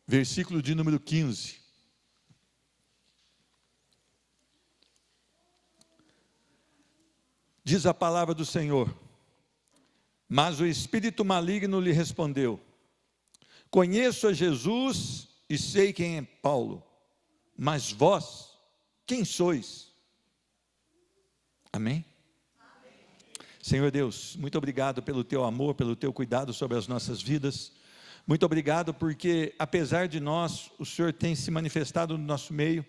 versículo de número 15. Diz a palavra do Senhor: mas o espírito maligno lhe respondeu: conheço a Jesus e sei quem é Paulo, mas vós, quem sois? Amém? Senhor Deus, muito obrigado pelo teu amor, pelo teu cuidado sobre as nossas vidas. Muito obrigado porque, apesar de nós, o Senhor tem se manifestado no nosso meio.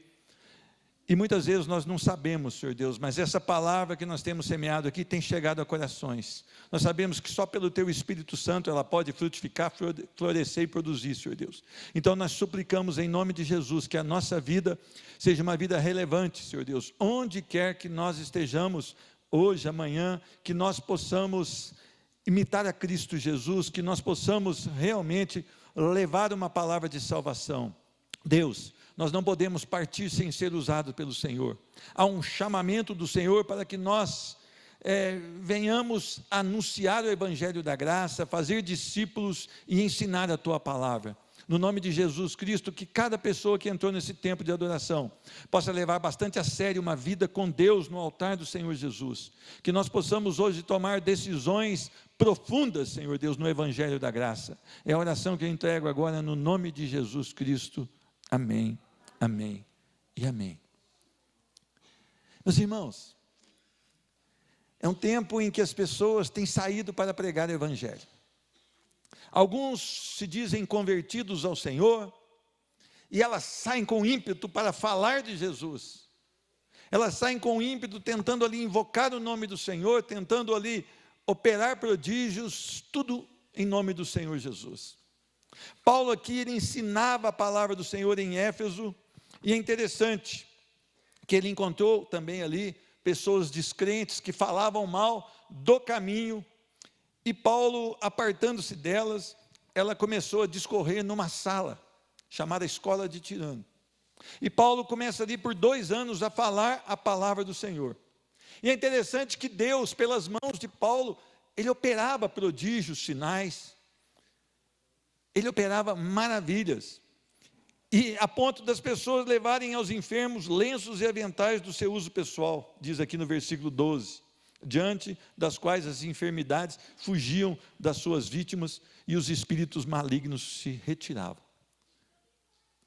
E muitas vezes nós não sabemos, Senhor Deus, mas essa palavra que nós temos semeado aqui tem chegado a corações. Nós sabemos que só pelo Teu Espírito Santo ela pode frutificar, florescer e produzir, Senhor Deus. Então nós suplicamos em nome de Jesus que a nossa vida seja uma vida relevante, Senhor Deus. Onde quer que nós estejamos, hoje, amanhã, que nós possamos imitar a Cristo Jesus, que nós possamos realmente levar uma palavra de salvação. Deus, nós não podemos partir sem ser usados pelo Senhor. Há um chamamento do Senhor para que nós venhamos anunciar o Evangelho da graça, fazer discípulos e ensinar a Tua palavra. No nome de Jesus Cristo, que cada pessoa que entrou nesse tempo de adoração possa levar bastante a sério uma vida com Deus no altar do Senhor Jesus. Que nós possamos hoje tomar decisões profundas, Senhor Deus, no Evangelho da graça. É a oração que eu entrego agora no nome de Jesus Cristo. Amém, amém e amém. Meus irmãos, é um tempo em que as pessoas têm saído para pregar o Evangelho. Alguns se dizem convertidos ao Senhor, e elas saem com ímpeto para falar de Jesus. Elas saem com ímpeto tentando ali invocar o nome do Senhor, tentando ali operar prodígios, tudo em nome do Senhor Jesus. Paulo aqui, ele ensinava a palavra do Senhor em Éfeso, e é interessante que ele encontrou também ali pessoas descrentes que falavam mal do caminho, e Paulo, apartando-se delas, ela começou a discorrer numa sala, chamada Escola de Tirano, e Paulo começa ali por 2 anos a falar a palavra do Senhor, e é interessante que Deus, pelas mãos de Paulo, ele operava prodígios, sinais, ele operava maravilhas, e a ponto das pessoas levarem aos enfermos lenços e aventais do seu uso pessoal, diz aqui no versículo 12, diante das quais as enfermidades fugiam das suas vítimas e os espíritos malignos se retiravam.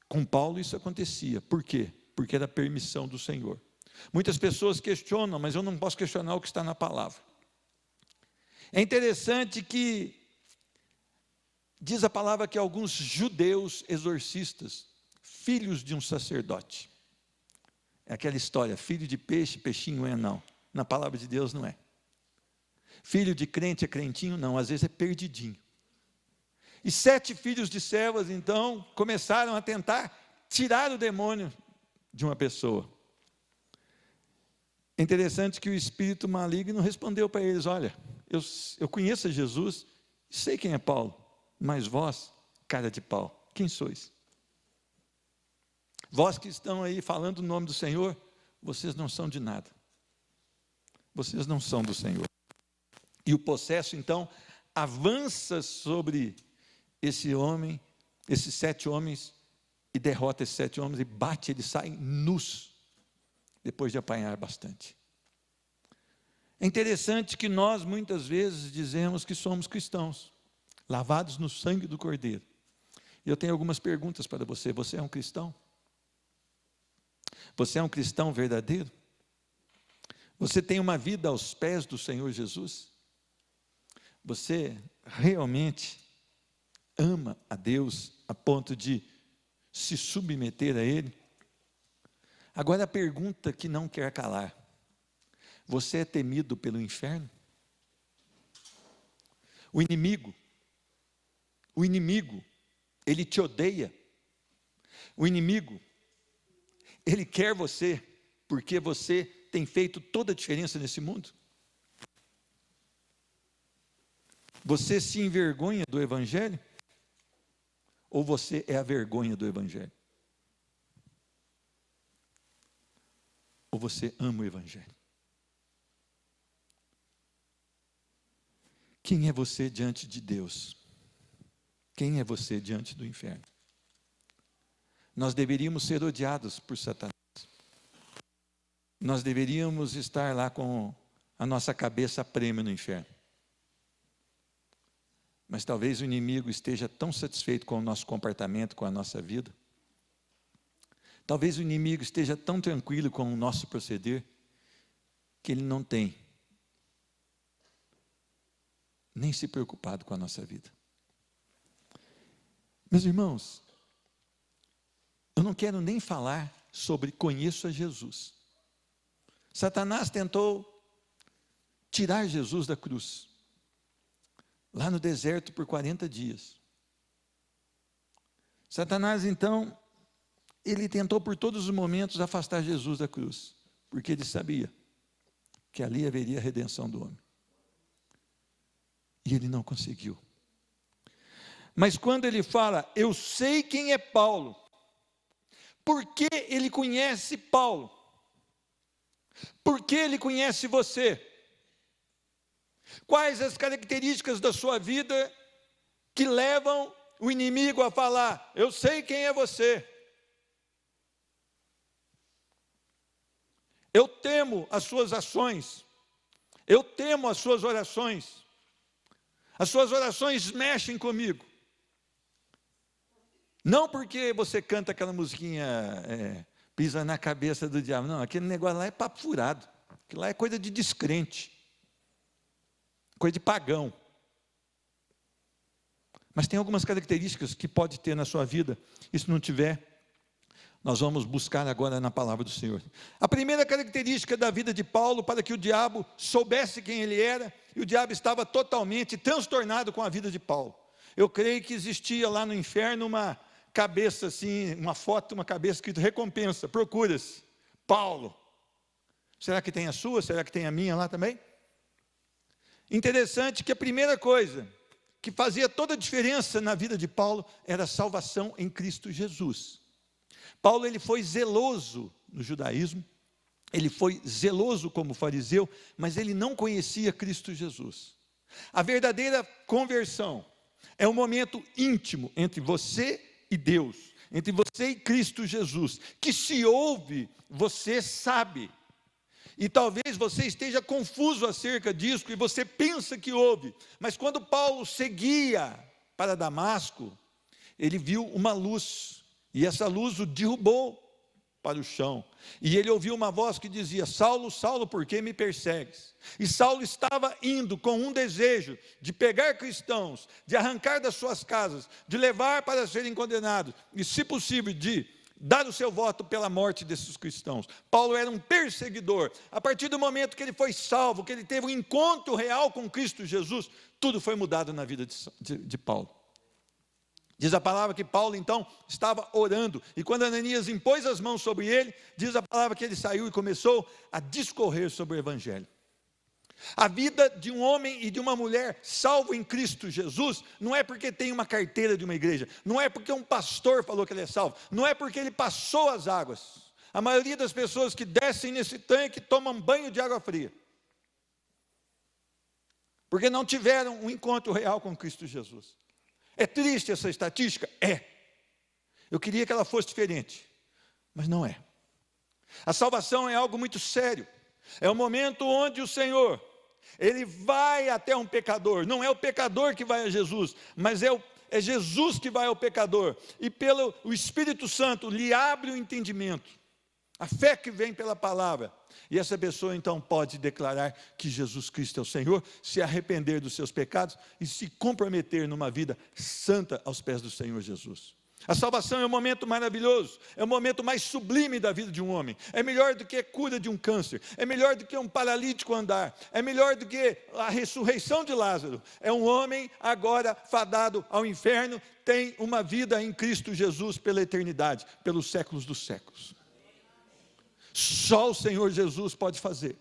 Com Paulo isso acontecia, por quê? Porque era permissão do Senhor. Muitas pessoas questionam, mas eu não posso questionar o que está na palavra. É interessante que diz a palavra que alguns judeus exorcistas, filhos de um sacerdote, é aquela história, filho de peixe, peixinho é não, na palavra de Deus não é. Filho de crente é crentinho não, às vezes é perdidinho. E 7 filhos de servas então começaram a tentar tirar o demônio de uma pessoa. É interessante que o espírito maligno respondeu para eles: olha, eu conheço a Jesus, sei quem é Paulo, mas vós, cara de pau, quem sois? Vós que estão aí falando o nome do Senhor, vocês não são de nada. Vocês não são do Senhor. E o possesso então avança sobre esse homem, esses 7 homens, e derrota esses 7 homens, e bate, eles saem nus, depois de apanhar bastante. É interessante que nós muitas vezes dizemos que somos cristãos, lavados no sangue do Cordeiro. E eu tenho algumas perguntas para você. Você é um cristão? Você é um cristão verdadeiro? Você tem uma vida aos pés do Senhor Jesus? Você realmente ama a Deus a ponto de se submeter a Ele? Agora a pergunta que não quer calar: você é temido pelo inferno? O inimigo, ele te odeia. O inimigo, ele quer você, porque você tem feito toda a diferença nesse mundo. Você se envergonha do Evangelho? Ou você é a vergonha do Evangelho? Ou você ama o Evangelho? Quem é você diante de Deus? Quem é você diante do inferno? nós deveríamos ser odiados por Satanás. Nós deveríamos estar lá com a nossa cabeça a prêmio no inferno. Mas talvez o inimigo esteja tão satisfeito com o nosso comportamento, com a nossa vida. Talvez o inimigo esteja tão tranquilo com o nosso proceder, que ele não tem nem se preocupado com a nossa vida. Meus irmãos, eu não quero nem falar sobre conheço a Jesus. Satanás tentou tirar Jesus da cruz, lá no deserto por 40 dias. Satanás, então, ele tentou por todos os momentos afastar Jesus da cruz, porque ele sabia que ali haveria a redenção do homem. E ele não conseguiu. Mas quando ele fala, eu sei quem é Paulo, porque ele conhece Paulo, porque ele conhece você. Quais as características da sua vida que levam o inimigo a falar, eu sei quem é você. Eu temo as suas ações, eu temo as suas orações mexem comigo. Não porque você canta aquela musiquinha, pisa na cabeça do diabo, não, aquele negócio lá é papo furado, aquilo lá é coisa de descrente, coisa de pagão. Mas tem algumas características que pode ter na sua vida, e se não tiver, nós vamos buscar agora na palavra do Senhor. A primeira característica da vida de Paulo, para que o diabo soubesse quem ele era, e o diabo estava totalmente transtornado com a vida de Paulo. Eu creio que existia lá no inferno uma cabeça assim, uma foto, uma cabeça escrito recompensa, procuras, Paulo. Será que tem a sua? Será que tem a minha lá também? Interessante que a primeira coisa que fazia toda a diferença na vida de Paulo era a salvação em Cristo Jesus. Paulo, ele foi zeloso no judaísmo, ele foi zeloso como fariseu, mas ele não conhecia Cristo Jesus. A verdadeira conversão é um momento íntimo entre você e Deus, entre você e Cristo Jesus, que se ouve, você sabe. E talvez você esteja confuso acerca disso, e você pensa que ouve, mas quando Paulo seguia para Damasco, ele viu uma luz, e essa luz o derrubou para o chão, e ele ouviu uma voz que dizia, Saulo, Saulo, por que me persegues? E Saulo estava indo com um desejo de pegar cristãos, de arrancar das suas casas, de levar para serem condenados, e se possível de dar o seu voto pela morte desses cristãos. Paulo era um perseguidor. A partir do momento que ele foi salvo, que ele teve um encontro real com Cristo Jesus, tudo foi mudado na vida de Paulo. Diz a palavra que Paulo então estava orando, e quando Ananias impôs as mãos sobre ele, diz a palavra que ele saiu e começou a discorrer sobre o evangelho. A vida de um homem e de uma mulher salvo em Cristo Jesus, não é porque tem uma carteira de uma igreja, não é porque um pastor falou que ele é salvo, não é porque ele passou as águas. A maioria das pessoas que descem nesse tanque tomam banho de água fria, porque não tiveram um encontro real com Cristo Jesus. É triste essa estatística? É. Eu queria que ela fosse diferente, mas não é. A salvação é algo muito sério. É o momento onde o Senhor, Ele vai até um pecador. Não é o pecador que vai a Jesus, mas é Jesus que vai ao pecador. E pelo o Espírito Santo lhe abre o entendimento. A fé que vem pela palavra. E essa pessoa então pode declarar que Jesus Cristo é o Senhor, se arrepender dos seus pecados e se comprometer numa vida santa aos pés do Senhor Jesus. A salvação é um momento maravilhoso, é o momento mais sublime da vida de um homem. É melhor do que a cura de um câncer, é melhor do que um paralítico andar, é melhor do que a ressurreição de Lázaro. É um homem agora fadado ao inferno, tem uma vida em Cristo Jesus pela eternidade, pelos séculos dos séculos. Só o Senhor Jesus pode fazer.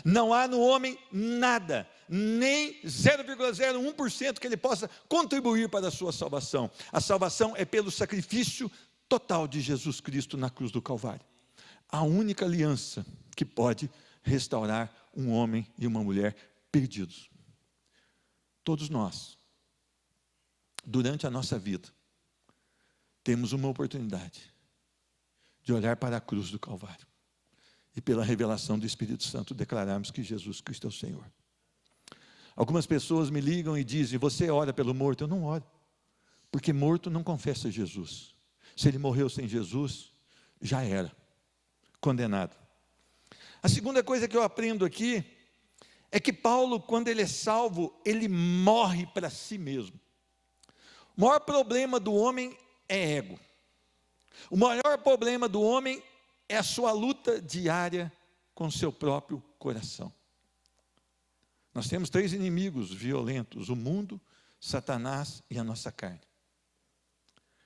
Não há no homem nada, nem 0,01% que ele possa contribuir para a sua salvação. A salvação é pelo sacrifício total de Jesus Cristo na cruz do Calvário. A única aliança que pode restaurar um homem e uma mulher perdidos. Todos nós, durante a nossa vida, temos uma oportunidade de olhar para a cruz do Calvário e pela revelação do Espírito Santo declararmos que Jesus Cristo é o Senhor. Algumas pessoas me ligam e dizem: você ora pelo morto? Eu não oro, porque morto não confessa Jesus. Se ele morreu sem Jesus, já era, condenado. A segunda coisa que eu aprendo aqui é que Paulo, quando ele é salvo, ele morre para si mesmo. O maior problema do homem é ego. O maior problema do homem é a sua luta diária com o seu próprio coração. Nós temos 3 inimigos violentos: o mundo, Satanás e a nossa carne.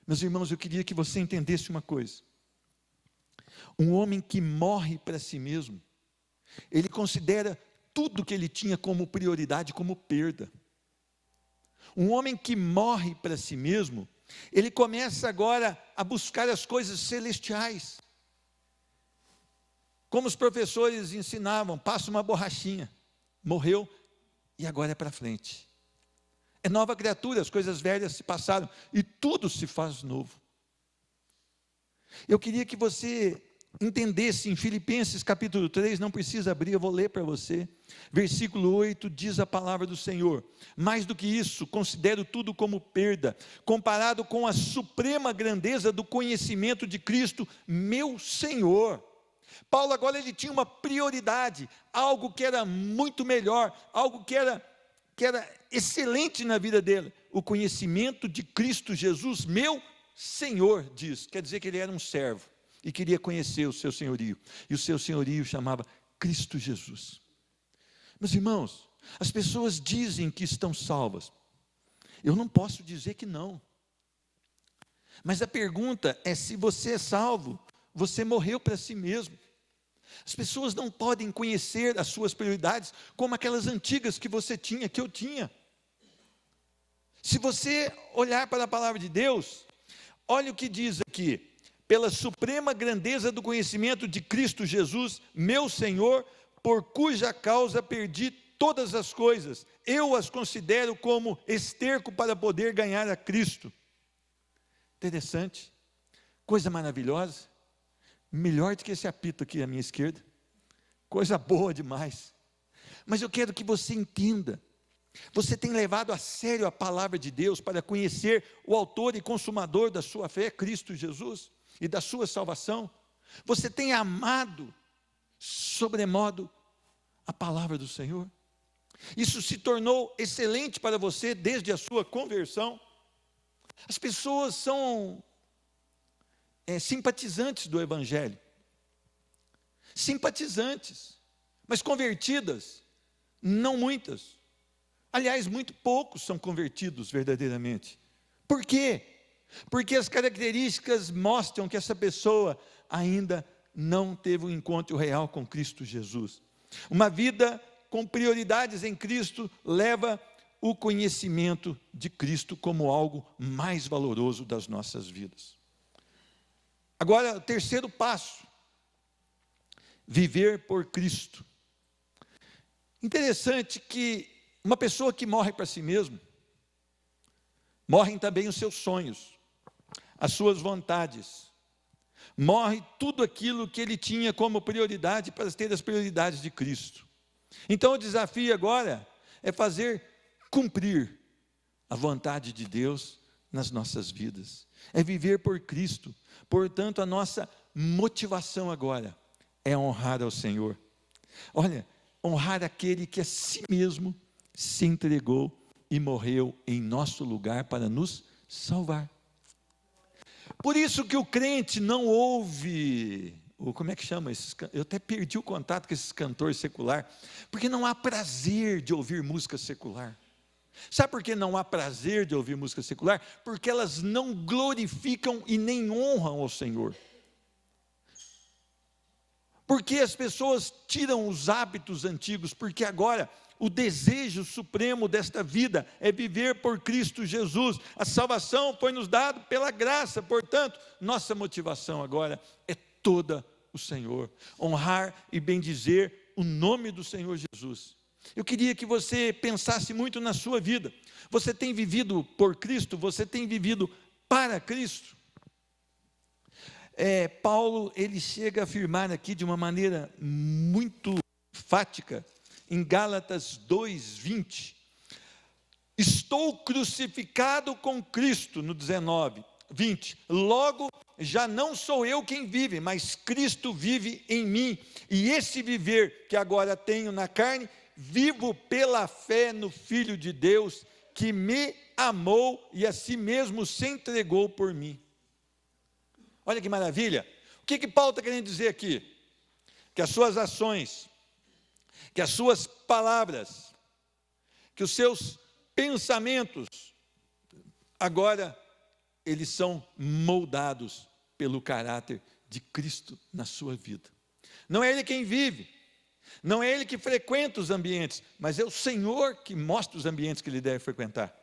Meus irmãos, eu queria que você entendesse uma coisa. Um homem que morre para si mesmo, ele considera tudo que ele tinha como prioridade como perda. Um homem que morre para si mesmo, ele começa agora a buscar as coisas celestiais. Como os professores ensinavam: passa uma borrachinha, morreu e agora é para frente. É nova criatura, as coisas velhas se passaram e tudo se faz novo. Eu queria que você entendesse em Filipenses capítulo 3, não precisa abrir, eu vou ler para você. Versículo 8 diz a palavra do Senhor: mais do que isso, considero tudo como perda, comparado com a suprema grandeza do conhecimento de Cristo, meu Senhor. Paulo agora ele tinha uma prioridade, algo que era muito melhor, algo que era excelente na vida dele: o conhecimento de Cristo Jesus, meu Senhor, diz. Quer dizer que ele era um servo e queria conhecer o seu senhorio, e o seu senhorio chamava Cristo Jesus. Meus irmãos, as pessoas dizem que estão salvas, eu não posso dizer que não, mas a pergunta é: se você é salvo, você morreu para si mesmo. As pessoas não podem conhecer as suas prioridades como aquelas antigas que você tinha, que eu tinha. Se você olhar para a palavra de Deus, olha o que diz aqui: pela suprema grandeza do conhecimento de Cristo Jesus, meu Senhor, por cuja causa perdi todas as coisas, eu as considero como esterco para poder ganhar a Cristo. Interessante, coisa maravilhosa, melhor do que esse apito aqui à minha esquerda, coisa boa demais. Mas eu quero que você entenda: você tem levado a sério a palavra de Deus para conhecer o autor e consumador da sua fé, Cristo Jesus, e da sua salvação? Você tem amado sobremodo a palavra do Senhor? Isso se tornou excelente para você desde a sua conversão? As pessoas são simpatizantes do Evangelho, simpatizantes, mas convertidas, não muitas. Aliás, muito poucos são convertidos verdadeiramente. Por quê? Porque as características mostram que essa pessoa ainda não teve um encontro real com Cristo Jesus. Uma vida com prioridades em Cristo leva o conhecimento de Cristo como algo mais valoroso das nossas vidas. Agora, o terceiro passo: viver por Cristo. Interessante que uma pessoa que morre para si mesmo, morrem também os seus sonhos, as suas vontades, morre tudo aquilo que ele tinha como prioridade para ter as prioridades de Cristo. Então o desafio agora é fazer cumprir a vontade de Deus nas nossas vidas, é viver por Cristo. Portanto, a nossa motivação agora é honrar ao Senhor. Olha, honrar aquele que a si mesmo se entregou e morreu em nosso lugar para nos salvar. Por isso que o crente não ouve, como é que chama esses? Eu até perdi o contato com esses cantores seculares, porque não há prazer de ouvir música secular. Sabe por que não há prazer de ouvir música secular? Porque elas não glorificam e nem honram ao Senhor. Porque as pessoas tiram os hábitos antigos, porque agora o desejo supremo desta vida é viver por Cristo Jesus. A salvação foi nos dada pela graça, portanto, nossa motivação agora é toda o Senhor, honrar e bendizer o nome do Senhor Jesus. Eu queria que você pensasse muito na sua vida. Você tem vivido por Cristo? Você tem vivido para Cristo? Paulo, ele chega a afirmar aqui de uma maneira muito enfática, em Gálatas 2:20, estou crucificado com Cristo, no 19:20, logo já não sou eu quem vive, mas Cristo vive em mim, e esse viver que agora tenho na carne, vivo pela fé no Filho de Deus, que me amou e a si mesmo se entregou por mim. Olha que maravilha. O que Paulo está querendo dizer aqui? Que as suas ações, que as suas palavras, que os seus pensamentos, agora eles são moldados pelo caráter de Cristo na sua vida. Não é Ele quem vive, não é Ele que frequenta os ambientes, mas é o Senhor que mostra os ambientes que Ele deve frequentar.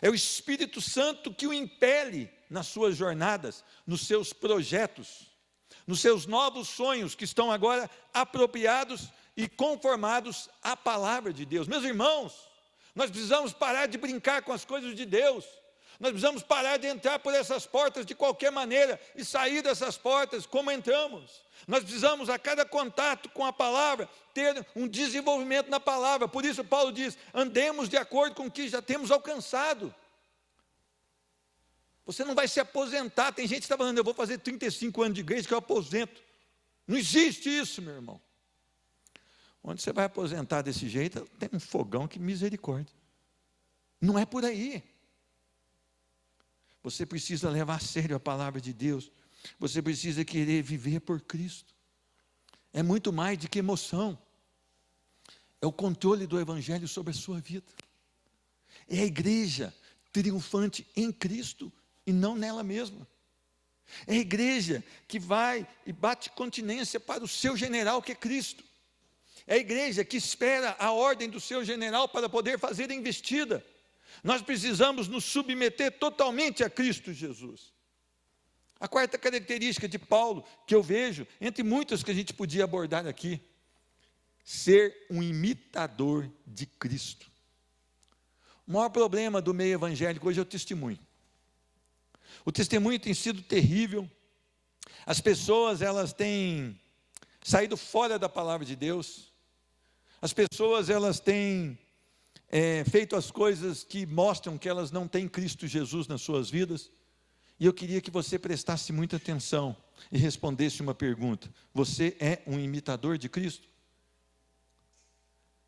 É o Espírito Santo que o impele nas suas jornadas, nos seus projetos, nos seus novos sonhos que estão agora apropriados e conformados à palavra de Deus. Meus irmãos, nós precisamos parar de brincar com as coisas de Deus. Nós precisamos parar de entrar por essas portas de qualquer maneira e sair dessas portas como entramos. Nós precisamos, a cada contato com a palavra, ter um desenvolvimento na palavra. Por isso Paulo diz, andemos de acordo com o que já temos alcançado. Você não vai se aposentar. Tem gente que está falando, eu vou fazer 35 anos de igreja que eu aposento. Não existe isso, meu irmão. Onde você vai aposentar desse jeito, tem um fogão, que misericórdia. Não é por aí. Você precisa levar a sério a palavra de Deus. Você precisa querer viver por Cristo. É muito mais do que emoção. É o controle do Evangelho sobre a sua vida. É a igreja triunfante em Cristo e não nela mesma. É a igreja que vai e bate continência para o seu general, que é Cristo. É a igreja que espera a ordem do seu general para poder fazer a investida. Nós precisamos nos submeter totalmente a Cristo Jesus. A quarta característica de Paulo, que eu vejo, entre muitas que a gente podia abordar aqui, ser um imitador de Cristo. O maior problema do meio evangélico hoje é o testemunho. O testemunho tem sido terrível. As pessoas, elas têm saído fora da palavra de Deus. As pessoas, elas têm feito as coisas que mostram que elas não têm Cristo Jesus nas suas vidas. E eu queria que você prestasse muita atenção e respondesse uma pergunta: você é um imitador de Cristo?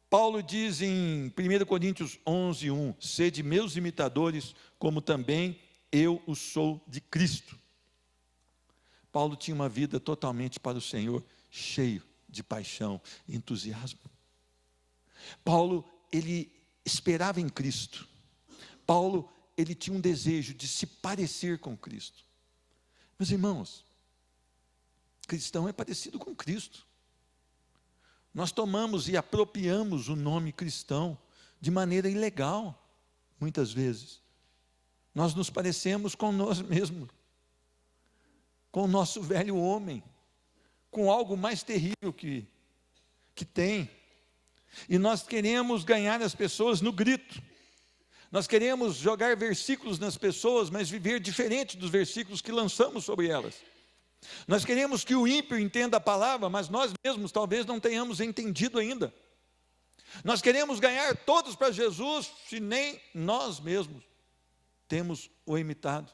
Paulo diz em 1 Coríntios 11:1, sede meus imitadores, como também eu o sou de Cristo. Paulo tinha uma vida totalmente para o Senhor, cheio de paixão e entusiasmo. Paulo, ele esperava em Cristo. Paulo, ele tinha um desejo de se parecer com Cristo. Meus irmãos, cristão é parecido com Cristo. Nós tomamos e apropriamos o nome cristão de maneira ilegal, muitas vezes. Nós nos parecemos com nós mesmos, com o nosso velho homem, com algo mais terrível que tem. E nós queremos ganhar as pessoas no grito. Nós queremos jogar versículos nas pessoas, mas viver diferente dos versículos que lançamos sobre elas. Nós queremos que o ímpio entenda a palavra, mas nós mesmos talvez não tenhamos entendido ainda. Nós queremos ganhar todos para Jesus, se nem nós mesmos temos o imitado.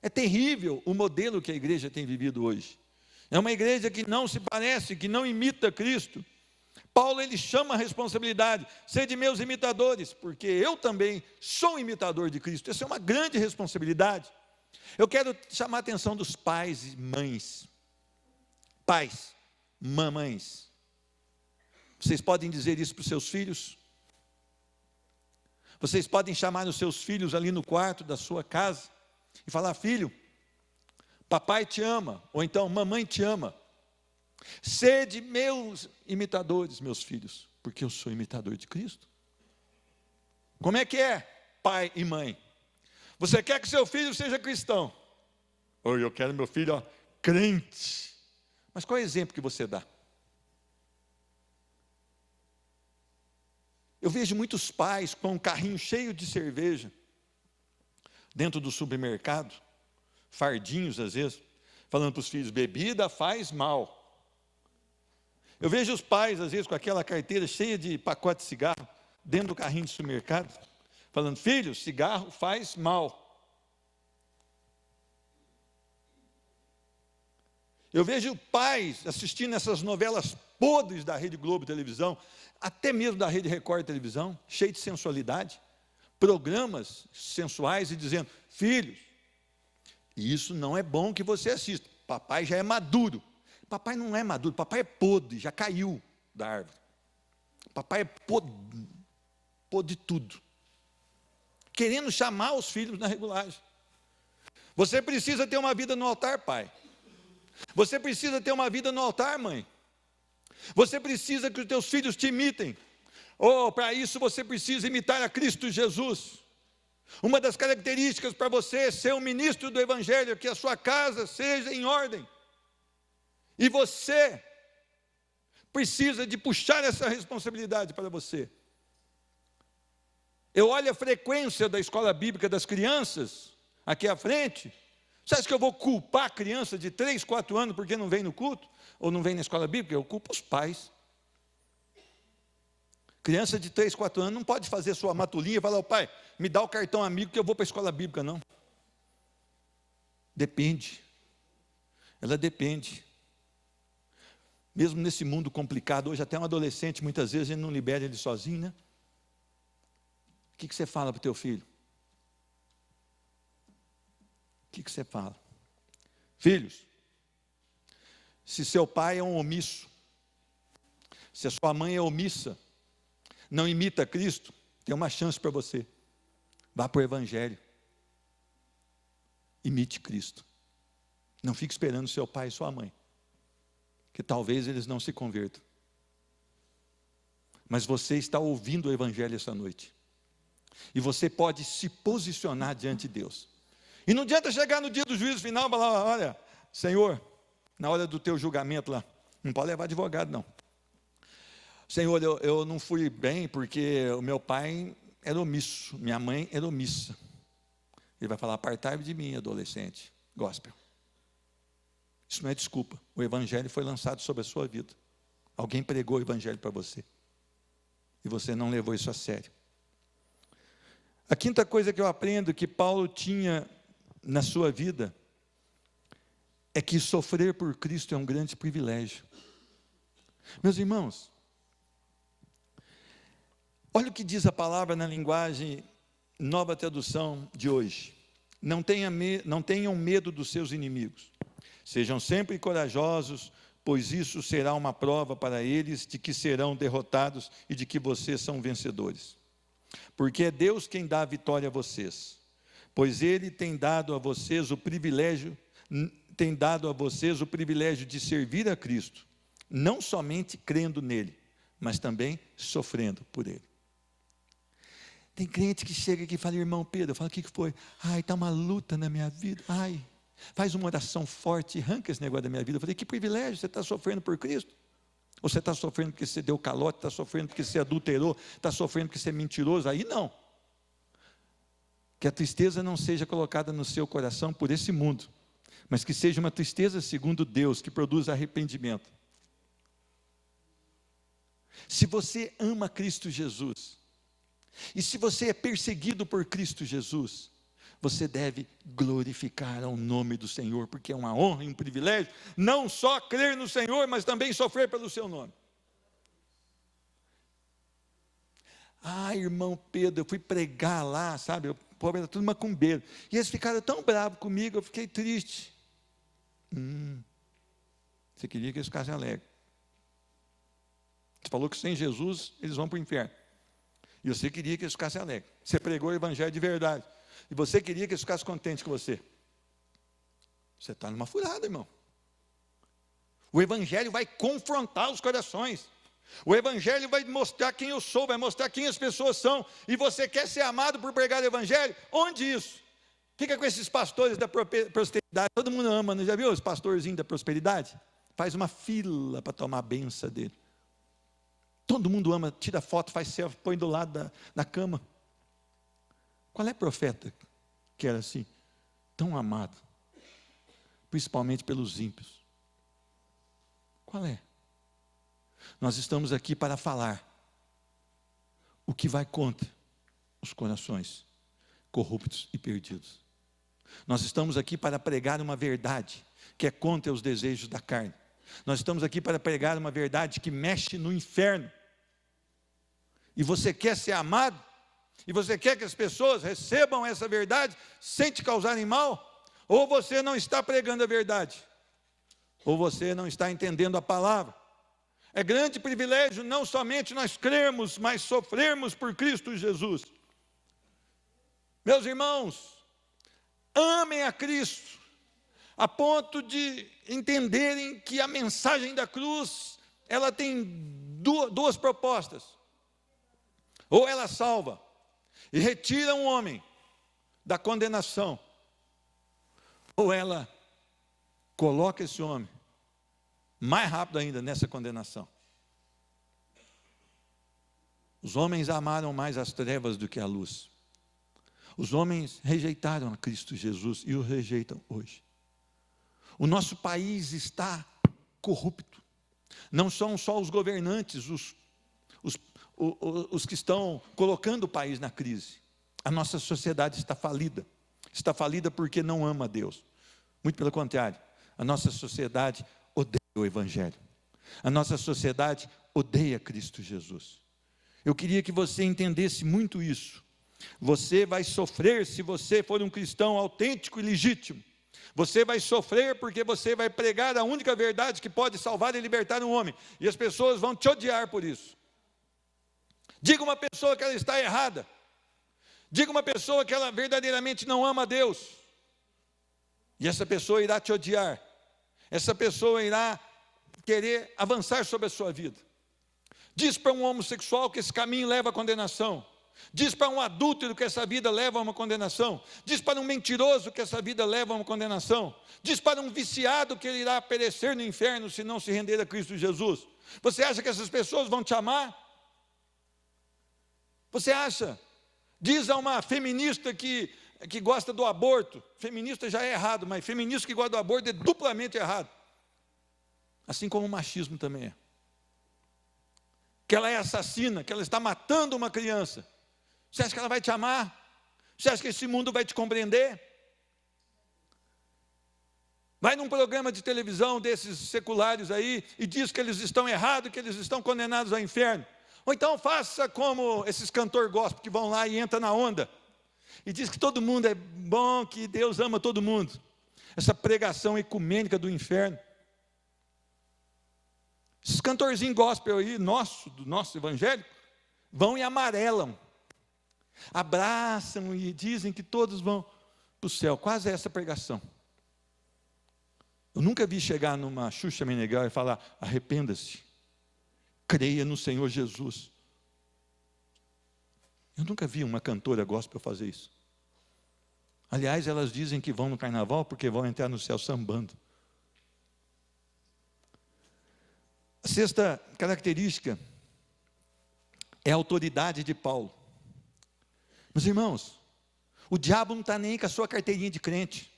É terrível o modelo que a igreja tem vivido hoje. É uma igreja que não se parece, que não imita Cristo. Paulo, ele chama a responsabilidade, sede meus imitadores, porque eu também sou imitador de Cristo. Essa é uma grande responsabilidade. Eu quero chamar a atenção dos pais e mães. Pais, mamães. Vocês podem dizer isso para os seus filhos? Vocês podem chamar os seus filhos ali no quarto da sua casa e falar: filho, papai te ama, ou então mamãe te ama. Sede meus imitadores, meus filhos, porque eu sou imitador de Cristo. Como é que é, pai e mãe? Você quer que seu filho seja cristão? Ou eu quero meu filho, crente. Mas qual é o exemplo que você dá? Eu vejo muitos pais com um carrinho cheio de cerveja dentro do supermercado, fardinhos às vezes, falando para os filhos: bebida faz mal. Eu vejo os pais, às vezes, com aquela carteira cheia de pacote de cigarro, dentro do carrinho de supermercado, falando: filhos, cigarro faz mal. Eu vejo pais assistindo essas novelas podres da Rede Globo Televisão, até mesmo da Rede Record Televisão, cheio de sensualidade, programas sensuais, e dizendo: filhos, isso não é bom que você assista, papai já é maduro. Papai não é maduro, papai é podre, já caiu da árvore. Papai é podre de tudo. Querendo chamar os filhos na regulagem. Você precisa ter uma vida no altar, pai. Você precisa ter uma vida no altar, mãe. Você precisa que os teus filhos te imitem. Para isso você precisa imitar a Cristo Jesus. Uma das características para você ser um ministro do Evangelho é que a sua casa seja em ordem. E você precisa de puxar essa responsabilidade para você. Eu olho a frequência da escola bíblica das crianças, aqui à frente. Você acha que eu vou culpar a criança de 3, 4 anos porque não vem no culto? Ou não vem na escola bíblica? Eu culpo os pais. Criança de 3, 4 anos não pode fazer sua matulinha e falar: pai, me dá o cartão amigo que eu vou para a escola bíblica, não. Depende. Ela depende. Mesmo nesse mundo complicado, hoje até um adolescente, muitas vezes, a gente não libera ele sozinho, né? O que você fala para o teu filho? O que você fala? Filhos, se seu pai é um omisso, se a sua mãe é omissa, não imita Cristo, tem uma chance para você. Vá para o Evangelho. Imite Cristo. Não fique esperando seu pai e sua mãe, que talvez eles não se convertam. Mas você está ouvindo o Evangelho essa noite. E você pode se posicionar diante de Deus. E não adianta chegar no dia do juízo final e falar: olha, Senhor, na hora do teu julgamento lá, não pode levar advogado não. Senhor, eu não fui bem porque o meu pai era omisso, minha mãe era omissa. Ele vai falar: apartai de mim, adolescente, gospel. Isso não é desculpa. O Evangelho foi lançado sobre a sua vida. Alguém pregou o Evangelho para você. E você não levou isso a sério. A quinta coisa que eu aprendo que Paulo tinha na sua vida é que sofrer por Cristo é um grande privilégio. Meus irmãos, olha o que diz a palavra na linguagem Nova Tradução de hoje: não tenham medo dos seus inimigos, sejam sempre corajosos, pois isso será uma prova para eles de que serão derrotados e de que vocês são vencedores, porque é Deus quem dá a vitória a vocês, pois Ele tem dado a vocês o privilégio de servir a Cristo, não somente crendo nele, mas também sofrendo por Ele. Tem crente que chega aqui e fala: irmão Pedro, eu falo: o que foi? Ai, está uma luta na minha vida. Ai, faz uma oração forte e arranca esse negócio da minha vida. Eu falei: que privilégio, você está sofrendo por Cristo? Ou você está sofrendo porque você deu calote, está sofrendo porque você adulterou, está sofrendo porque você é mentiroso? Aí não. Que a tristeza não seja colocada no seu coração por esse mundo, mas que seja uma tristeza segundo Deus, que produza arrependimento. Se você ama Cristo Jesus, e se você é perseguido por Cristo Jesus, você deve glorificar ao nome do Senhor, porque é uma honra e um privilégio, não só crer no Senhor, mas também sofrer pelo seu nome. Ah, irmão Pedro, eu fui pregar lá, sabe, o povo era tudo macumbeiro, e eles ficaram tão bravos comigo, eu fiquei triste. Você queria que eles ficassem alegres. Você falou que sem Jesus eles vão para o inferno, e você queria que eles ficassem alegres. Você pregou o Evangelho de verdade, e você queria que eles ficassem contentes com você. Você está numa furada, irmão. O Evangelho vai confrontar os corações. O Evangelho vai mostrar quem eu sou, vai mostrar quem as pessoas são. E você quer ser amado por pregar o Evangelho? Onde isso? Fica com esses pastores da prosperidade. Todo mundo ama, não já viu os pastorzinhos da prosperidade? Faz uma fila para tomar a benção dele. Todo mundo ama, tira foto, faz selfie, põe do lado da cama. Qual é profeta que era assim, tão amado? principalmente pelos ímpios. Qual é? Nós estamos aqui para falar o que vai contra os corações corruptos e perdidos. Nós estamos aqui para pregar uma verdade que é contra os desejos da carne. Nós estamos aqui para pregar uma verdade que mexe no inferno. E você quer ser amado? E você quer que as pessoas recebam essa verdade sem te causarem mal? Ou você não está pregando a verdade, ou você não está entendendo a palavra. É grande privilégio não somente nós crermos, mas sofrermos por Cristo Jesus. Meus irmãos, amem a Cristo, a ponto de entenderem que a mensagem da cruz, ela tem duas propostas. Ou ela salva e retira um homem da condenação, ou ela coloca esse homem mais rápido ainda nessa condenação. Os homens amaram mais as trevas do que a luz. Os homens rejeitaram a Cristo Jesus e o rejeitam hoje. O nosso país está corrupto. Não são só os governantes, os que estão colocando o país na crise. A nossa sociedade está falida. Está falida porque não ama a Deus. Muito pelo contrário, a nossa sociedade odeia o Evangelho. A nossa sociedade odeia Cristo Jesus. Eu queria que você entendesse muito isso. Você vai sofrer se você for um cristão autêntico e legítimo. Você vai sofrer porque você vai pregar a única verdade que pode salvar e libertar um homem. E as pessoas vão te odiar por isso. Diga uma pessoa que ela está errada. Diga uma pessoa que ela verdadeiramente não ama a Deus. E essa pessoa irá te odiar. Essa pessoa irá querer avançar sobre a sua vida. Diz para um homossexual que esse caminho leva à condenação. Diz para um adúltero que essa vida leva a uma condenação. Diz para um mentiroso que essa vida leva a uma condenação. Diz para um viciado que ele irá perecer no inferno se não se render a Cristo Jesus. Você acha que essas pessoas vão te amar? Você acha? Diz a uma feminista que gosta do aborto. Feminista já é errado, mas feminista que gosta do aborto é duplamente errado. Assim como o machismo também é. Que ela é assassina, que ela está matando uma criança. Você acha que ela vai te amar? Você acha que esse mundo vai te compreender? Vai num programa de televisão desses seculares aí e diz que eles estão errados, que eles estão condenados ao inferno. Ou então faça como esses cantores gospel que vão lá e entram na onda. E diz que todo mundo é bom, que Deus ama todo mundo. Essa pregação ecumênica do inferno. Esses cantorzinhos gospel aí, do nosso evangélico, vão e amarelam. Abraçam e dizem que todos vão para o céu. Quase essa pregação. Eu nunca vi chegar numa Xuxa Meneghel e falar, arrependa-se, creia no Senhor Jesus. Eu nunca vi uma cantora gospel fazer isso. Aliás, elas dizem que vão no carnaval porque vão entrar no céu sambando. A sexta característica é a autoridade de Paulo. Meus irmãos, o diabo não está nem aí com a sua carteirinha de crente.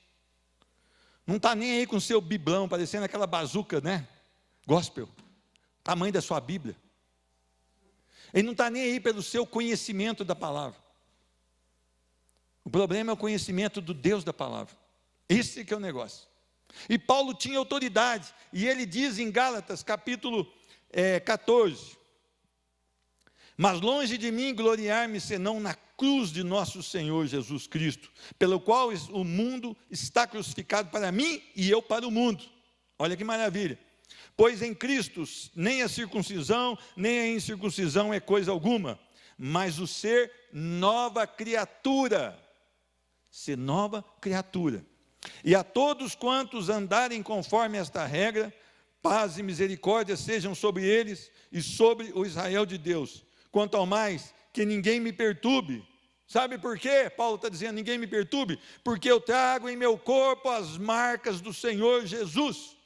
Não está nem aí com o seu biblão, parecendo aquela bazuca, né? Gospel. Tamanho da sua Bíblia. Ele não está nem aí pelo seu conhecimento da palavra. O problema é o conhecimento do Deus da palavra. Esse que é o negócio. E Paulo tinha autoridade. E ele diz em Gálatas, capítulo 14. Mas longe de mim gloriar-me senão na cruz de nosso Senhor Jesus Cristo, pelo qual o mundo está crucificado para mim e eu para o mundo. Olha que maravilha. Pois em Cristo nem a circuncisão, nem a incircuncisão é coisa alguma, mas o ser nova criatura. Ser nova criatura. E a todos quantos andarem conforme esta regra, paz e misericórdia sejam sobre eles e sobre o Israel de Deus. Quanto ao mais, que ninguém me perturbe. Sabe por quê? Paulo está dizendo, ninguém me perturbe, porque eu trago em meu corpo as marcas do Senhor Jesus.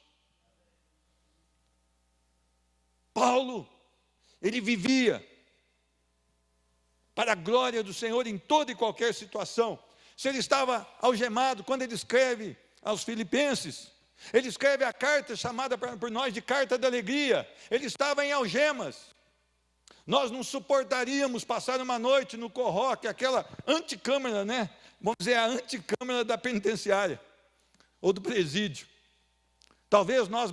Paulo, ele vivia para a glória do Senhor em toda e qualquer situação. Se ele estava algemado, quando ele escreve aos Filipenses, Ele escreve a carta chamada por nós de carta da alegria. Ele estava em algemas. Nós não suportaríamos passar uma noite no Corró, que é aquela anticâmara, né? Vamos dizer, a anticâmara da penitenciária, ou do presídio. Talvez nós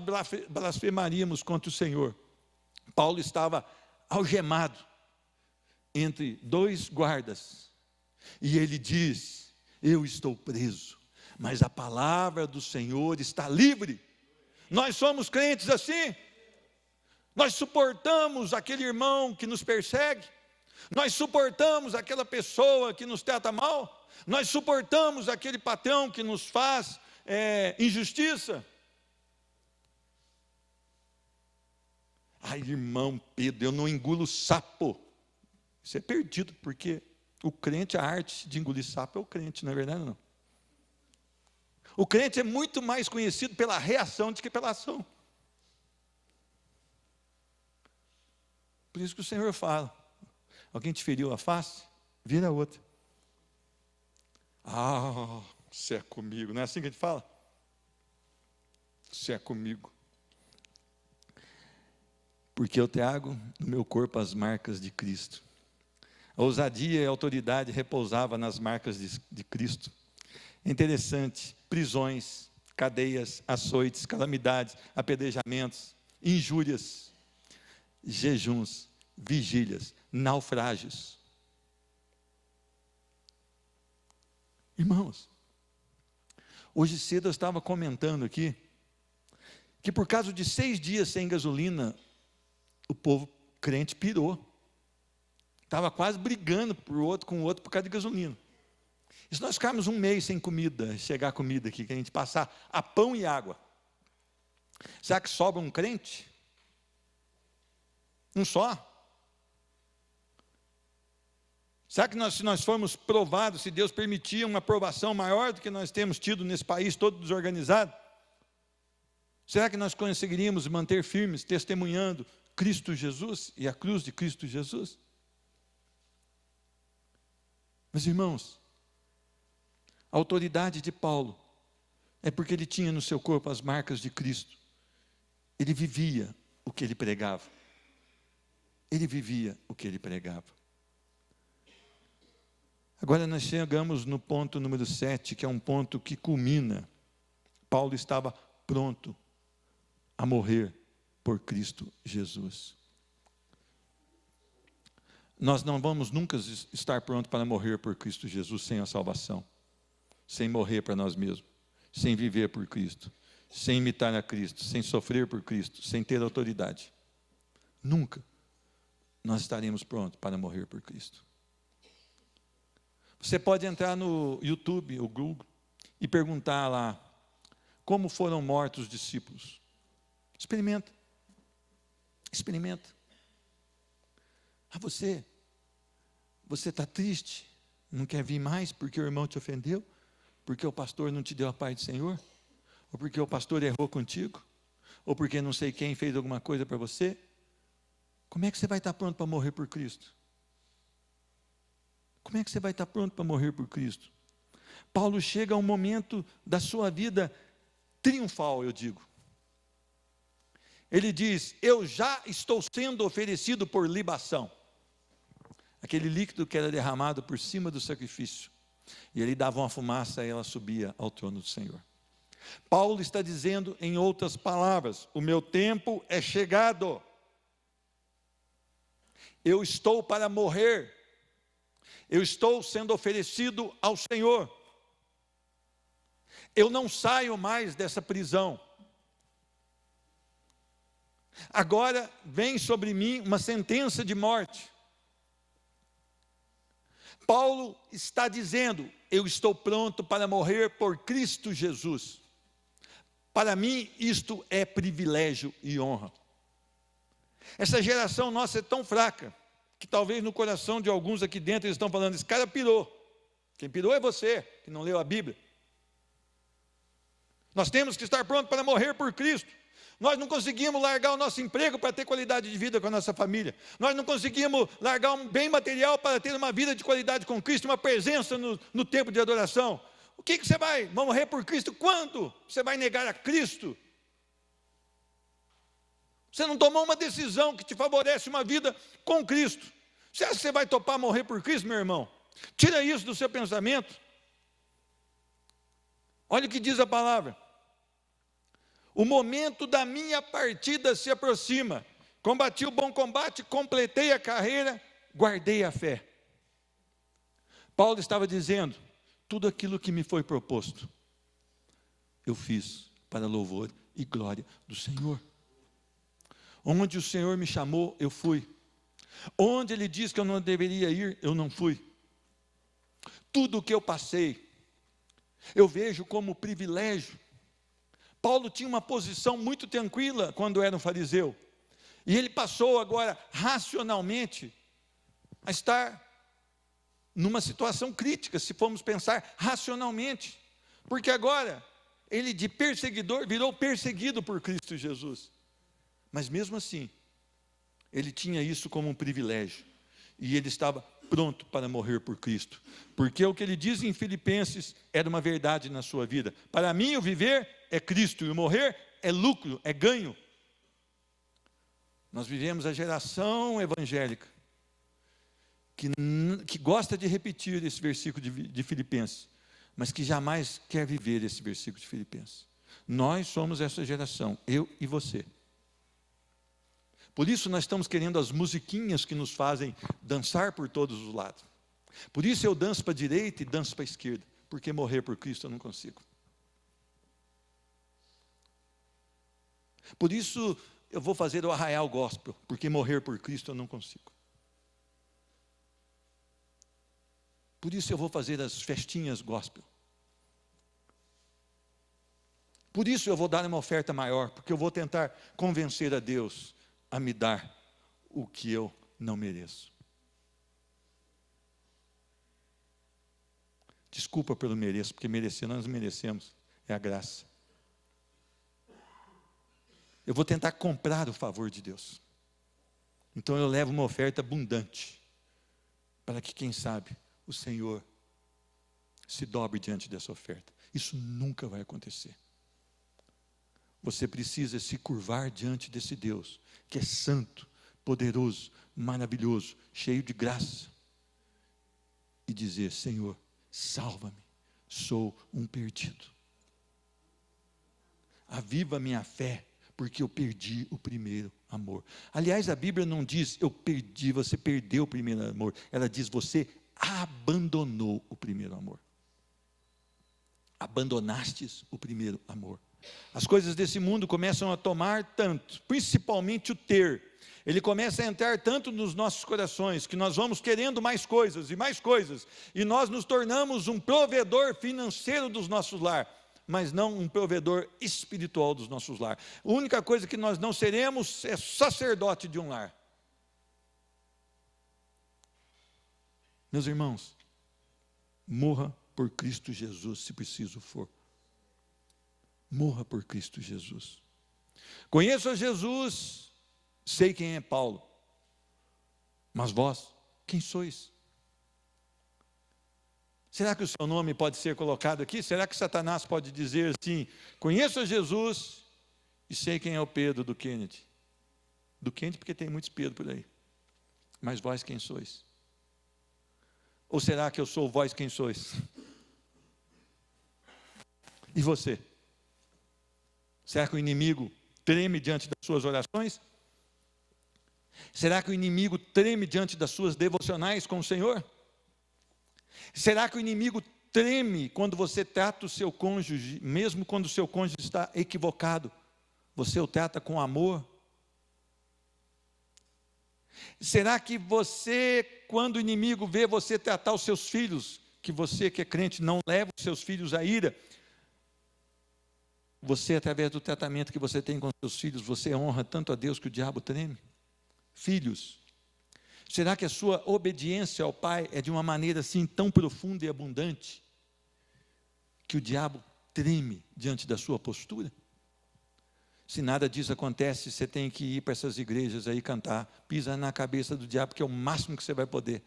blasfemaríamos contra o Senhor. Paulo estava algemado entre dois guardas. E ele diz: eu estou preso, mas a palavra do Senhor está livre. Nós somos crentes assim. Nós suportamos aquele irmão que nos persegue. Nós suportamos aquela pessoa que nos trata mal. Nós suportamos aquele patrão que nos faz injustiça. Ai, irmão Pedro, eu não engulo sapo. Isso é perdido, porque o crente, a arte de engolir sapo é o crente, não é verdade? Não. O crente é muito mais conhecido pela reação do que pela ação. Por isso que o Senhor fala: alguém te feriu a face, vira a outra. Ah, você é comigo, não é assim que a gente fala? Você é comigo. Porque eu trago no meu corpo as marcas de Cristo. A ousadia e a autoridade repousava nas marcas de Cristo. Interessante, prisões, cadeias, açoites, calamidades, apedrejamentos, injúrias, jejuns, vigílias, naufrágios. Irmãos, hoje cedo eu estava comentando aqui, que por causa de 6 dias sem gasolina, o povo crente pirou. Estava quase brigando com o outro por causa de gasolina. E se nós ficarmos 1 mês sem comida, chegar comida aqui, que a gente passar a pão e água, será que sobra um crente? Um só? Será que se nós formos provados, se Deus permitir uma aprovação maior do que nós temos tido nesse país todo desorganizado, será que nós conseguiríamos manter firmes, testemunhando Cristo Jesus e a cruz de Cristo Jesus? Meus irmãos, a autoridade de Paulo é porque ele tinha no seu corpo as marcas de Cristo. Ele vivia o que ele pregava. Ele vivia o que ele pregava. Agora nós chegamos no ponto número 7, que é um ponto que culmina. Paulo estava pronto a morrer por Cristo Jesus. Nós não vamos nunca estar prontos para morrer por Cristo Jesus sem a salvação, sem morrer para nós mesmos, sem viver por Cristo, sem imitar a Cristo, sem sofrer por Cristo, sem ter autoridade. Nunca nós estaremos prontos para morrer por Cristo. Você pode entrar no YouTube ou Google e perguntar lá como foram mortos os discípulos. Experimenta. Experimenta. Você está triste, não quer vir mais porque o irmão te ofendeu? Porque o pastor não te deu a paz do Senhor? Ou porque o pastor errou contigo? Ou porque não sei quem fez alguma coisa para você? Como é que você vai estar pronto para morrer por Cristo? Como é que você vai estar pronto para morrer por Cristo? Paulo chega a um momento da sua vida triunfal, eu digo. Ele diz: eu já estou sendo oferecido por libação. Aquele líquido que era derramado por cima do sacrifício. E ele dava uma fumaça e ela subia ao trono do Senhor. Paulo está dizendo, em outras palavras: o meu tempo é chegado. Eu estou para morrer. Eu estou sendo oferecido ao Senhor. Eu não saio mais dessa prisão. Agora vem sobre mim uma sentença de morte. Paulo está dizendo: eu estou pronto para morrer por Cristo Jesus. Para mim isto é privilégio e honra. Essa geração nossa é tão fraca, que talvez no coração de alguns aqui dentro eles estão falando: esse cara pirou. Quem pirou é você, que não leu a Bíblia. Nós temos que estar prontos para morrer por Cristo. Nós não conseguimos largar o nosso emprego para ter qualidade de vida com a nossa família. Nós não conseguimos largar um bem material para ter uma vida de qualidade com Cristo, uma presença no tempo de adoração. O que você vai morrer por Cristo? Quando você vai negar a Cristo? Você não tomou uma decisão que te favorece uma vida com Cristo. Você acha que você vai topar morrer por Cristo, meu irmão? Tira isso do seu pensamento. Olha o que diz a palavra. O momento da minha partida se aproxima. Combati o bom combate, completei a carreira, guardei a fé. Paulo estava dizendo, tudo aquilo que me foi proposto, eu fiz para louvor e glória do Senhor. Onde o Senhor me chamou, eu fui. Onde Ele disse que eu não deveria ir, eu não fui. Tudo o que eu passei, eu vejo como privilégio. Paulo tinha uma posição muito tranquila quando era um fariseu. E ele passou agora, racionalmente, a estar numa situação crítica, se formos pensar racionalmente. Porque agora, ele de perseguidor virou perseguido por Cristo Jesus. Mas mesmo assim, ele tinha isso como um privilégio. E ele estava pronto para morrer por Cristo. Porque o que ele diz em Filipenses era uma verdade na sua vida. Para mim, o viver é Cristo e o morrer é lucro, é ganho. Nós vivemos a geração evangélica que gosta de repetir esse versículo de Filipenses, mas que jamais quer viver esse versículo de Filipenses. Nós somos essa geração, eu e você. Por isso nós estamos querendo as musiquinhas que nos fazem dançar por todos os lados. Por isso eu danço para a direita e danço para a esquerda, porque morrer por Cristo eu não consigo. Por isso eu vou fazer o arraial gospel, porque morrer por Cristo eu não consigo. Por isso eu vou fazer as festinhas gospel. Por isso eu vou dar uma oferta maior, porque eu vou tentar convencer a Deus a me dar o que eu não mereço. Desculpa pelo mereço, porque merecer nós merecemos, é a graça. Eu vou tentar comprar o favor de Deus. Então eu levo uma oferta abundante, para que, quem sabe, o Senhor se dobre diante dessa oferta. Isso nunca vai acontecer. Você precisa se curvar diante desse Deus, que é santo, poderoso, maravilhoso, cheio de graça, e dizer: Senhor, salva-me, sou um perdido. Aviva a minha fé, porque eu perdi o primeiro amor. Aliás, a Bíblia não diz eu perdi, você perdeu o primeiro amor. Ela diz você abandonou o primeiro amor. Abandonastes o primeiro amor. As coisas desse mundo começam a tomar tanto, principalmente o ter. Ele começa a entrar tanto nos nossos corações, que nós vamos querendo mais coisas, e nós nos tornamos um provedor financeiro dos nossos lar, mas não um provedor espiritual dos nossos lar. A única coisa que nós não seremos é sacerdote de um lar. Meus irmãos, morra por Cristo Jesus, se preciso for. Morra por Cristo Jesus. Conheço a Jesus, sei quem é Paulo, mas vós, quem sois? Será que o seu nome pode ser colocado aqui? Será que Satanás pode dizer assim: conheço a Jesus e sei quem é o Pedro do Kennedy? Do Kennedy porque tem muitos Pedro por aí. Mas vós quem sois? Ou será que eu sou vós quem sois? E você? Será que o inimigo treme diante das suas orações? Será que o inimigo treme diante das suas devocionais com o Senhor? Será que o inimigo treme quando você trata o seu cônjuge, mesmo quando o seu cônjuge está equivocado? Você o trata com amor? Será que você, quando o inimigo vê você tratar os seus filhos, que você que é crente não leva os seus filhos à ira, você, através do tratamento que você tem com seus filhos, você honra tanto a Deus que o diabo treme? Filhos, será que a sua obediência ao Pai é de uma maneira assim tão profunda e abundante, que o diabo treme diante da sua postura? Se nada disso acontece, você tem que ir para essas igrejas aí cantar, pisa na cabeça do diabo, que é o máximo que você vai poder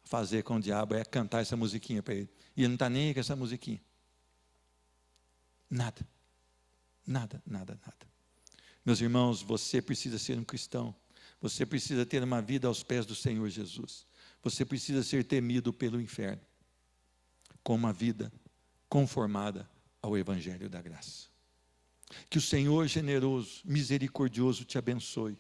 fazer com o diabo é cantar essa musiquinha para ele. E ele não está nem aí com essa musiquinha. Nada. Nada, nada, nada. Meus irmãos, você precisa ser um cristão. Você precisa ter uma vida aos pés do Senhor Jesus. Você precisa ser temido pelo inferno, com uma vida conformada ao Evangelho da graça. Que o Senhor generoso, misericordioso te abençoe.